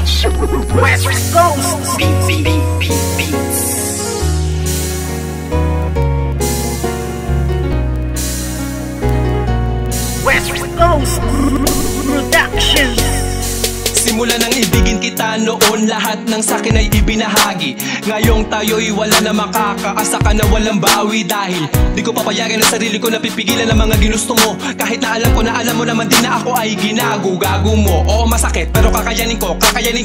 West Coast Beats. West Coast Productions. Simula nang ibigin kita noon, lahat ng sakin ay ibinahagi. Ngayong tayo'y wala na makakaasa ka na walang bawi. Dahil di ko papayagan ang sarili ko na pipigilan ang mga ginusto mo. Kahit na alam ko na alam mo naman din na ako ay ginago-gago mo. Oo masakit pero kakayanin ko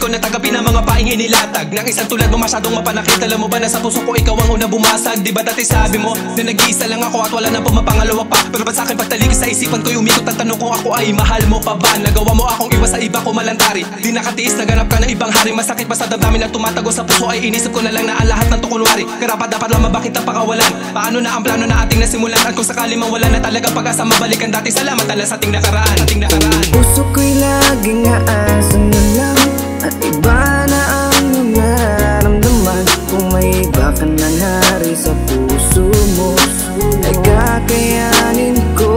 na tagapin ang mga paing inilatag ng isang tulad mo masyadong mapanakit. Alam mo ba na sa puso ko ikaw ang una bumasag? Di ba dati sabi mo na nag-iisa lang ako at wala na pumapangalawa pa? Pero ba't sa'kin pagtalikis sa isipan ko'y umikot ang tanong kung ako ay mahal mo pa ba? Nagawa mo akong iwas sa iba ko malantari. Di nakatiis, naganap ka ng ibang hari. Masakit pa sa damdamin na tumatago sa puso ay inisip ko na lang na ang lahat ng tukunwari. Karapat dapat lang mabakit ang pakawalan. Paano na ang plano na ating nasimulan? At kung sakali mang wala na talaga pag-asa mabalikan dati, salamat na lang sa ating nakaraan. Puso ko'y laging aasan na lang at iba na ang nararamdaman. Kung may iba ka na hari sa puso mo ay kakayanin ko.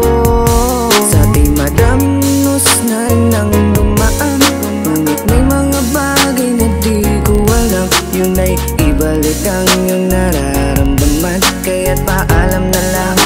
Sa ating madamnos na nang dumaan, ngunit may mga bagay na di ko alam. Yun ay ibalik ang iyong nararamdaman. Kaya't paalam na lang,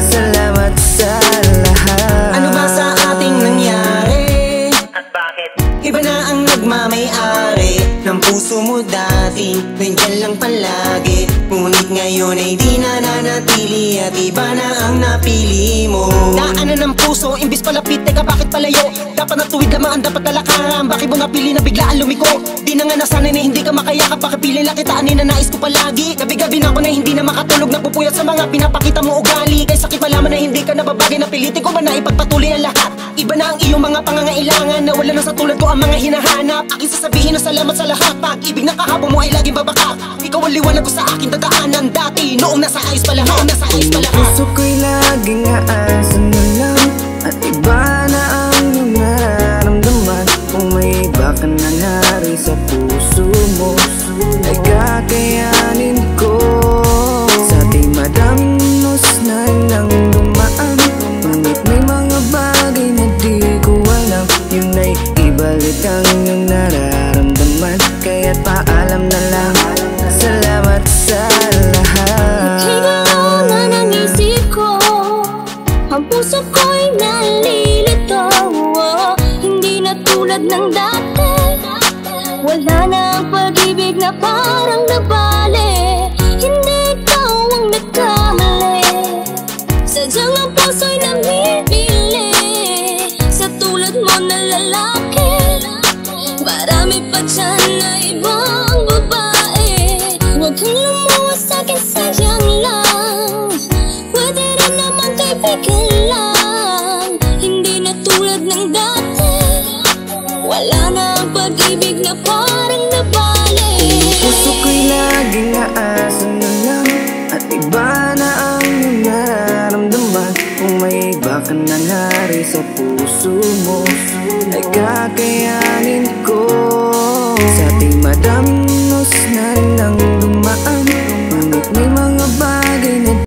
salamat sa lahat. Ano ba sa ating nangyari? At bakit? Iba na ang nagmamay-ari ng puso mo dati, nandyan lang palagi. Ngunit ngayon ay di na nanatili at iba na ang napili mo. Daanan ng puso, imbis palapit, teka bakit palayo? Dapat natuwid lamang ang dapat talakaran. Bakit mo napili na biglaan lumiko? Di na nga nasanay na hindi ka makayakap. Bakit pili lang kita, na nais ko palagi. Gabi-gabi na ako na hindi na makatulog, napupuyat sa mga pinapakita mo ugali. Kaya sakit malaman na hindi ka nababagay, napilitin ko ba na ipagpatuloy ang lahat? Iba na ang iyong mga pangangailangan, na wala na sa tulad ko ang mga hinahanap. Aking sasabihin na salamat sa lahat. Pag-ibig na kahapon mo ay laging babakak. Ikaw ang liwanag ko sa aking dadaanan dati, noong nasa ayos pa lahat. Puso ko'y laging aasan na lang at iba na ang iyong nararamdaman. Kung may iba ka na hari sa puso mo ay kakayanin ko. Sa ating madamnos na nang dumaan, ngunit may mga bagay na di ko alam. Yun ay ibalik ang iyong nararamdaman. Kaya't paalam na lang, salamat sa lahat. Higalaw na ng isip ko, ang puso ko'y nalilito. Hindi na tulad ng dati, wala na ang pag-ibig na parang nabali. Hindi ikaw ang nagkamali, sadyang ang puso'y namimili sa tulad mo na lalaki. Marami pa dyan na ibang babae, huwag kang lumuwas sa'kin, sadyang lang. Pwede rin naman kaibigan lang, hindi na tulad ng dati. Wala na ang pag-ibig na parang nabali. Puso ko'y laging aasan na lang at iba na ang iyong nararamdaman. Kung may iba ka na hari sa puso mo ay kakayanin ko. Sa ating madamnos na nang dumaan,